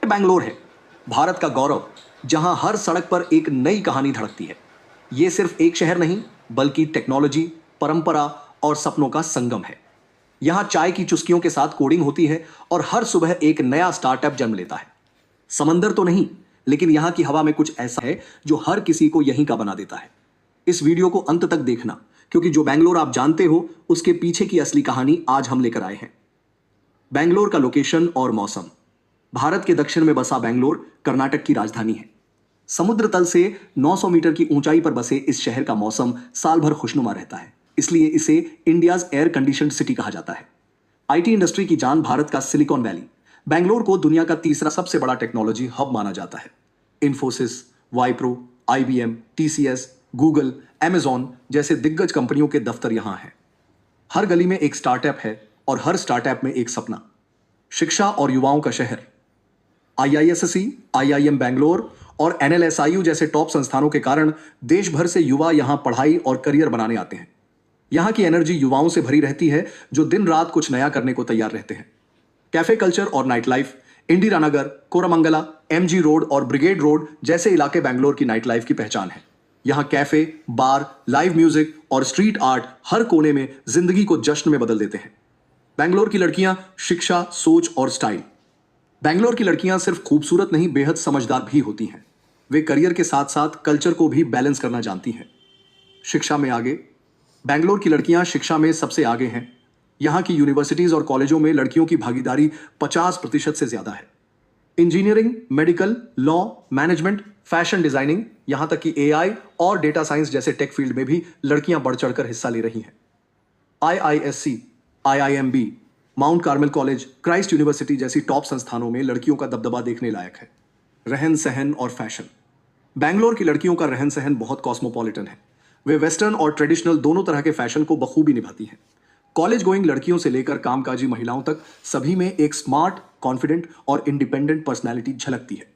बैंगलोर है, भारत का गौरव, जहां हर सड़क पर एक नई कहानी धड़कती है। ये सिर्फ एक शहर नहीं, बल्कि टेक्नोलॉजी, परंपरा और सपनों का संगम है। यहां चाय की चुस्कियों के साथ कोडिंग होती है और हर सुबह एक नया स्टार्टअप जन्म लेता है। समंदर तो नहीं, लेकिन यहां की हवा में कुछ ऐसा है जो हर किसी को यहीं का बना देता है। इस वीडियो को अंत तक देखना, क्योंकि जो बैंगलोर आप जानते हो उसके पीछे की असली कहानी आज हम लेकर आए हैं। बैंगलोर का लोकेशन और मौसम। भारत के दक्षिण में बसा बैंगलोर कर्नाटक की राजधानी है। समुद्र तल से 900 मीटर की ऊंचाई पर बसे इस शहर का मौसम साल भर खुशनुमा रहता है, इसलिए इसे इंडियाज एयर कंडीशनड सिटी कहा जाता है। आईटी इंडस्ट्री की जान भारत का सिलिकॉन वैली बैंगलोर को दुनिया का तीसरा सबसे बड़ा टेक्नोलॉजी हब माना जाता है। Infosys, Wipro, IBM, TCS, Google, Amazon जैसे दिग्गज कंपनियों के दफ्तर यहां हैं। हर गली में एक स्टार्टअप है और हर स्टार्टअप में एक सपना। शिक्षा और युवाओं का शहर। IISc, IIM बैंगलोर और NLSIU जैसे टॉप संस्थानों के कारण देश भर से युवा यहां पढ़ाई और करियर बनाने आते हैं। यहां की एनर्जी युवाओं से भरी रहती है, जो दिन रात कुछ नया करने को तैयार रहते हैं। कैफे कल्चर और night life. Indira Nagar, Koramangala, MG road और ब्रिगेड रोड जैसे इलाके बैंगलोर की नाइट लाइफ की पहचान है। यहां कैफे, बार, लाइव म्यूजिक और स्ट्रीट आर्ट हर कोने में जिंदगी को जश्न में बदल देते हैं। बैंगलोर की लड़कियां, शिक्षा, सोच और स्टाइल। बैंगलोर की लड़कियां सिर्फ खूबसूरत नहीं, बेहद समझदार भी होती हैं। वे करियर के साथ साथ कल्चर को भी बैलेंस करना जानती हैं। शिक्षा में आगे। बैंगलोर की लड़कियां शिक्षा में सबसे आगे हैं। यहां की यूनिवर्सिटीज और कॉलेजों में लड़कियों की भागीदारी 50% से ज्यादा है। Engineering, medical, law, management, fashion designing, यहां तक कि AI और डेटा साइंस जैसे टेक फील्ड में भी लड़कियां बढ़ चढ़कर हिस्सा ले रही हैं। IISc, IIMB, mount Carmel college, Christ university जैसी टॉप संस्थानों में लड़कियों का दबदबा देखने लायक है। रहन सहन और फैशन। बैंगलोर की लड़कियों का रहन सहन बहुत कॉस्मोपॉलिटन है। वे वेस्टर्न और ट्रेडिशनल दोनों तरह के फैशन को बखूबी निभाती हैं। कॉलेज गोइंग लड़कियों से लेकर कामकाजी महिलाओं तक सभी में एक स्मार्ट, कॉन्फिडेंट और इंडिपेंडेंट पर्सनैलिटी झलकती है।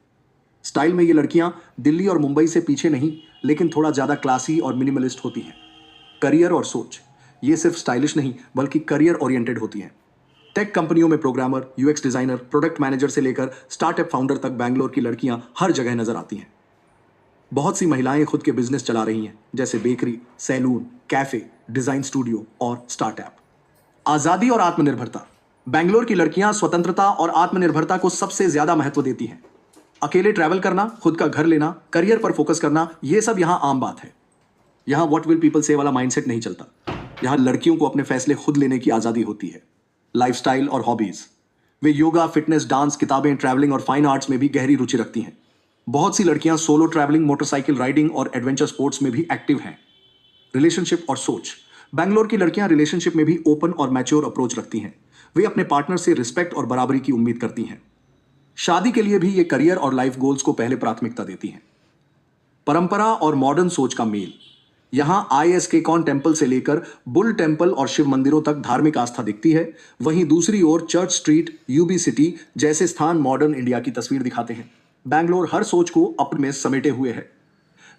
स्टाइल में ये लड़कियां दिल्ली और मुंबई से पीछे नहीं, लेकिन थोड़ा ज्यादा क्लासी और मिनिमलिस्ट होती हैं। करियर और सोच। ये सिर्फ स्टाइलिश नहीं, बल्कि करियर ओरिएंटेड होती हैं। टेक कंपनियों में programmer, UX designer, product manager से लेकर स्टार्टअप फाउंडर तक बैंगलोर की लड़कियां हर जगह नजर आती हैं। बहुत सी महिलाएं खुद के बिजनेस चला रही हैं, जैसे bakery, salon, cafe, design studio और स्टार्टअप। आजादी और आत्मनिर्भरता। बैंगलोर की लड़कियां स्वतंत्रता और आत्मनिर्भरता को सबसे ज्यादा महत्व देती हैं। अकेले ट्रैवल करना, खुद का घर लेना, करियर पर फोकस करना, यह सब यहां आम बात है। यहां व्हाट विल पीपल से वाला माइंडसेट नहीं चलता। यहां लड़कियों को अपने फैसले खुद लेने की आजादी होती है। लाइफस्टाइल और हॉबीज। वे योगा, फिटनेस, डांस, किताबें, ट्रैवलिंग और फाइन आर्ट्स में भी गहरी रुचि रखती हैं। बहुत सी लड़कियां सोलो ट्रैवलिंग, मोटरसाइकिल राइडिंग और एडवेंचर स्पोर्ट्स में भी एक्टिव हैं। रिलेशनशिप और सोच। बैंगलोर की लड़कियां रिलेशनशिप में भी ओपन और मैच्योर अप्रोच रखती हैं। वे अपने पार्टनर से रिस्पेक्ट और बराबरी की उम्मीद करती हैं। शादी के लिए भी ये करियर और लाइफ गोल्स को पहले प्राथमिकता देती हैं। परंपरा और मॉडर्न सोच का मेल। यहां ISKCON टेम्पल से लेकर बुल टेम्पल और शिव मंदिरों तक धार्मिक आस्था दिखती है। वहीं दूसरी ओर चर्च स्ट्रीट, UB सिटी जैसे स्थान मॉडर्न इंडिया की तस्वीर दिखाते हैं। बैंगलोर हर सोच को अपने में समेटे हुए है।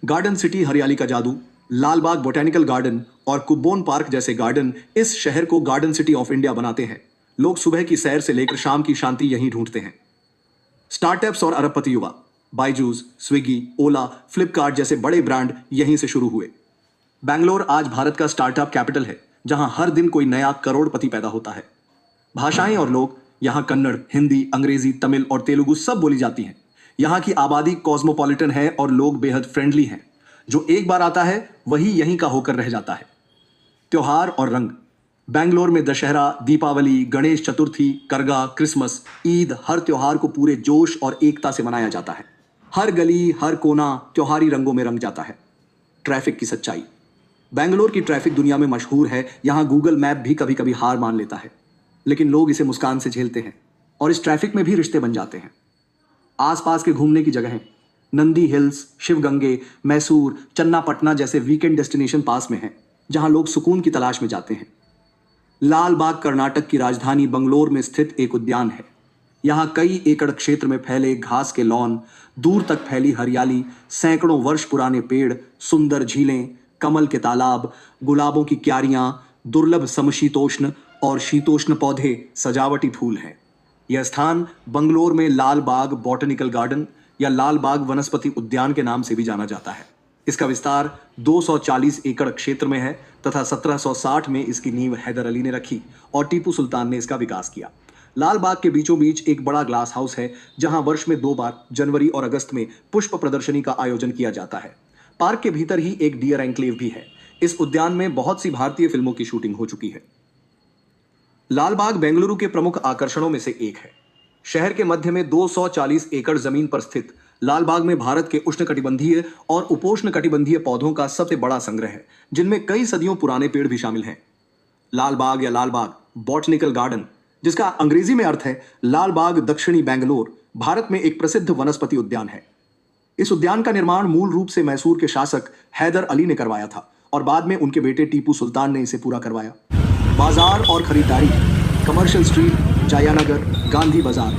गार्डन सिटी, हरियाली का जादू, लालबाग बोटेनिकल गार्डन और कुब्बोन पार्क जैसे गार्डन इस शहर को गार्डन सिटी ऑफ इंडिया बनाते हैं। लोग सुबह की सैर से लेकर शाम की शांति यहीं ढूंढते हैं। स्टार्टअप्स और अरबपति युवा। बायजूस, स्विगी, ओला, फ्लिपकार्ट जैसे बड़े ब्रांड यहीं से शुरू हुए। बैंगलोर आज भारत का स्टार्टअप कैपिटल है, जहां हर दिन कोई नया करोड़पति पैदा होता है। भाषाएं और लोग। यहां कन्नड़, हिंदी, अंग्रेजी, तमिल और तेलुगु सब बोली जाती हैं। यहां की आबादी कॉस्मोपॉलिटन है और लोग बेहद फ्रेंडली हैं। जो एक बार आता है वही यहीं का होकर रह जाता है। त्योहार और रंग। बैंगलोर में दशहरा, दीपावली, गणेश चतुर्थी, करगा, क्रिसमस, ईद, हर त्योहार को पूरे जोश और एकता से मनाया जाता है। हर गली, हर कोना त्योहारी रंगों में रंग जाता है। ट्रैफिक की सच्चाई। बैंगलोर की ट्रैफिक दुनिया में मशहूर है। यहां गूगल मैप भी कभी कभी हार मान लेता है, लेकिन लोग इसे मुस्कान से झेलते हैं और इस ट्रैफिक में भी रिश्ते बन जाते हैं। आसपास के घूमने की जगहें। नंदी हिल्स, शिवगंगे, मैसूर, चन्नापटना जैसे वीकेंड डेस्टिनेशन पास में हैं, जहां लोग सुकून की तलाश में जाते हैं। लाल बाग कर्नाटक की राजधानी बंगलोर में स्थित एक उद्यान है। यहां कई एकड़ क्षेत्र में फैले घास के लॉन, दूर तक फैली हरियाली, सैकड़ों वर्ष पुराने पेड़, सुंदर झीलें, कमल के तालाब, गुलाबों की क्यारियां, दुर्लभ समशीतोष्ण और शीतोष्ण पौधे, सजावटी फूल हैं। यह स्थान बंगलोर में लाल बाग बॉटनिकल गार्डन या लाल बाग वनस्पति उद्यान के नाम से भी जाना जाता है। इसका विस्तार 240 एकड़ क्षेत्र में है तथा 1760 में इसकी नींव हैदर अली ने रखी और टीपू सुल्तान ने इसका विकास किया। लाल बाग के बीचों बीच एक बड़ा ग्लास हाउस है जहां वर्ष में 2 बार जनवरी और अगस्त में पुष्प प्रदर्शनी का आयोजन किया जाता है। पार्क के भीतर ही एक डियर एन्क्लेव भी है। इस उद्यान में बहुत सी भारतीय फिल्मों की शूटिंग हो चुकी है। लाल बाग बेंगलुरु के प्रमुख आकर्षणों में से एक है। शहर के मध्य में 240 एकड़ जमीन पर स्थित लाल बाग में भारत के उष्णकटिबंधीय और उपोष्णकटिबंधीय पौधों का सबसे बड़ा संग्रह है, जिनमें कई सदियों पुराने पेड़ भी शामिल हैं। लाल बाग या लाल बाग बॉटनिकल गार्डन, जिसका अंग्रेजी में अर्थ है लाल बाग दक्षिणी बेंगलोर, भारत में एक प्रसिद्ध वनस्पति उद्यान है। इस उद्यान का निर्माण मूल रूप से मैसूर के शासक हैदर अली ने करवाया था और बाद में उनके बेटे टीपू सुल्तान ने इसे पूरा करवाया। बाजार और खरीदारी, कमर्शियल स्ट्रीट, जयानगर, गांधी बाजार,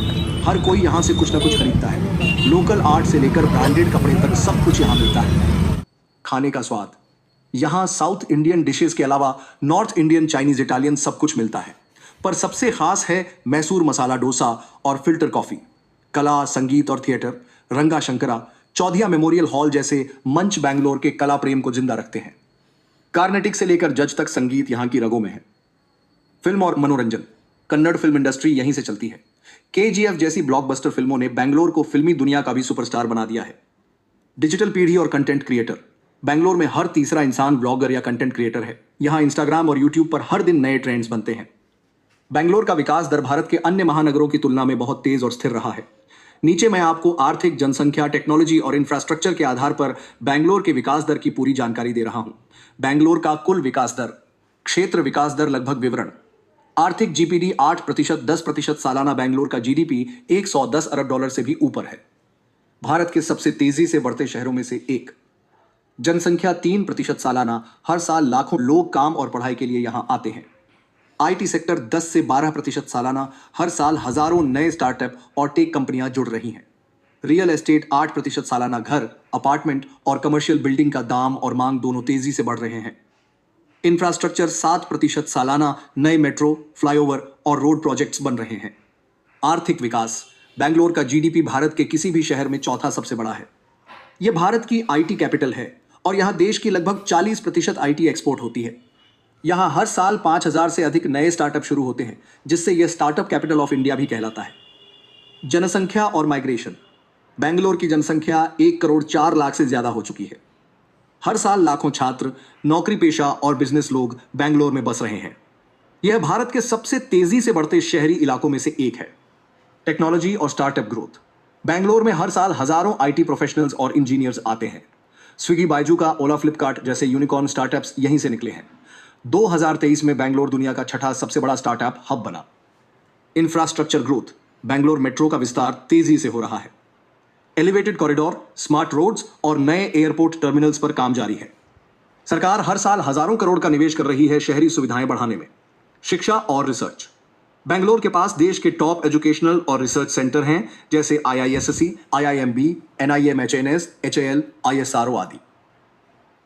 हर कोई यहाँ से कुछ ना कुछ खरीदता है। लोकल आर्ट से लेकर ब्रांडेड कपड़े तक सब कुछ यहाँ मिलता है। खाने का स्वाद, यहाँ साउथ इंडियन डिशेस के अलावा नॉर्थ इंडियन, चाइनीज, इटालियन सब कुछ मिलता है, पर सबसे खास है मैसूर मसाला डोसा और फिल्टर कॉफी। कला, संगीत और थिएटर, रंगा शंकरा, चौधिया मेमोरियल हॉल जैसे मंच बैंगलोर के कला प्रेम को जिंदा रखते हैं। कार्नेटिक से लेकर जज तक संगीत यहाँ की रगों में है। फिल्म और मनोरंजन, कन्नड़ फिल्म इंडस्ट्री यहीं से चलती है। केजीएफ जैसी ब्लॉकबस्टर फिल्मों ने बैंगलोर को फिल्मी दुनिया का भी सुपरस्टार बना दिया है। डिजिटल पीढ़ी और कंटेंट क्रिएटर, बैंगलोर में हर तीसरा इंसान ब्लॉगर या कंटेंट क्रिएटर है। यहाँ इंस्टाग्राम और यूट्यूब पर हर दिन नए ट्रेंड्स बनते हैं। बैंगलोर का विकास दर भारत के अन्य महानगरों की तुलना में बहुत तेज और स्थिर रहा है। नीचे मैं आपको आर्थिक, जनसंख्या, टेक्नोलॉजी और इंफ्रास्ट्रक्चर के आधार पर बैंगलोर के विकास दर की पूरी जानकारी दे रहा हूं। बैंगलोर का कुल विकास दर, क्षेत्र विकास दर लगभग विवरण। आर्थिक जीपीडी 8%, 10% सालाना। बैंगलोर का जीडीपी 110 अरब डॉलर से भी ऊपर है। भारत के सबसे तेजी से बढ़ते शहरों में से एक। जनसंख्या 3% सालाना। हर साल लाखों लोग काम और पढ़ाई के लिए यहां आते हैं। आईटी सेक्टर 10 से 12% सालाना। हर साल हजारों नए स्टार्टअप और टेक कंपनियां जुड़ रही हैं। रियल एस्टेट 8% सालाना। घर, अपार्टमेंट और कमर्शियल बिल्डिंग का दाम और मांग दोनों तेजी से बढ़ रहे हैं। इंफ्रास्ट्रक्चर 7% सालाना। नए मेट्रो, फ्लाईओवर और रोड प्रोजेक्ट्स बन रहे हैं। आर्थिक विकास, बैंगलोर का जीडीपी भारत के किसी भी शहर में चौथा सबसे बड़ा है। यह भारत की आईटी कैपिटल है और यहां देश की लगभग 40% आईटी एक्सपोर्ट होती है। यहां हर साल 5000 से अधिक नए स्टार्टअप शुरू होते हैं, जिससे यह स्टार्टअप कैपिटल ऑफ इंडिया भी कहलाता है। जनसंख्या और माइग्रेशन, बैंगलोर की जनसंख्या 1 करोड़ 4 लाख से ज्यादा हो चुकी है। हर साल लाखों छात्र, नौकरी पेशा और बिजनेस लोग बैंगलोर में बस रहे हैं। यह भारत के सबसे तेजी से बढ़ते शहरी इलाकों में से एक है। टेक्नोलॉजी और स्टार्टअप ग्रोथ, बैंगलोर में हर साल हजारों आईटी प्रोफेशनल्स और इंजीनियर्स आते हैं। स्विगी, बाइजू का, ओला, फ्लिपकार्ट जैसे यूनिकॉर्न स्टार्टअप्स यहीं से निकले हैं। 2023 में बैंगलोर दुनिया का 6ठा सबसे बड़ा स्टार्टअप हब बना। इंफ्रास्ट्रक्चर ग्रोथ, बैंगलोर मेट्रो का विस्तार तेजी से हो रहा है। एलिवेटेड कॉरिडोर, स्मार्ट रोड्स और नए एयरपोर्ट टर्मिनल्स पर काम जारी है। सरकार हर साल हजारों करोड़ का निवेश कर रही है शहरी सुविधाएं बढ़ाने में। शिक्षा और रिसर्च, बैंगलोर के पास देश के टॉप एजुकेशनल और रिसर्च सेंटर हैं, जैसे IISc, IIMB, NIM, HNS, HAL, ISRO आदि।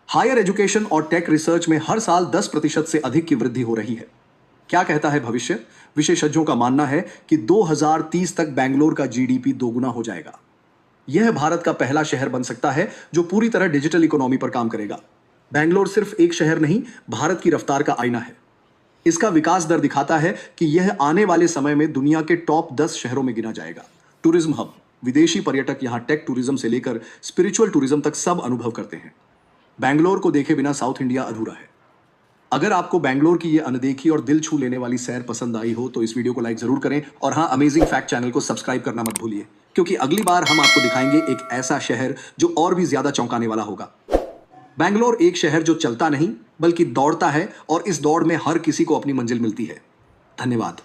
हायर एजुकेशन और टेक रिसर्च में हर साल 10% से अधिक की वृद्धि हो रही है। क्या कहता है भविष्य? विशेषज्ञों का मानना है कि 2030 तक बैंगलोर का जीडीपी दोगुना हो जाएगा। यह भारत का पहला शहर बन सकता है जो पूरी तरह डिजिटल इकोनॉमी पर काम करेगा। बैंगलोर सिर्फ एक शहर नहीं, भारत की रफ्तार का आईना है। इसका विकास दर दिखाता है कि यह आने वाले समय में दुनिया के टॉप 10 शहरों में गिना जाएगा। टूरिज्म हब, विदेशी पर्यटक यहां टेक टूरिज्म से लेकर स्पिरिचुअल टूरिज्म तक सब अनुभव करते हैं। बैंगलोर को देखे बिना साउथ इंडिया अधूरा है। अगर आपको बैंगलोर की ये अनदेखी और दिल छू लेने वाली सैर पसंद आई हो तो इस वीडियो को लाइक जरूर करें और हाँ, अमेजिंग फैक्ट चैनल को सब्सक्राइब करना मत भूलिए, क्योंकि अगली बार हम आपको दिखाएंगे एक ऐसा शहर जो और भी ज्यादा चौंकाने वाला होगा। बैंगलोर एक शहर जो चलता नहीं बल्कि दौड़ता है और इस दौड़ में हर किसी को अपनी मंजिल मिलती है। धन्यवाद।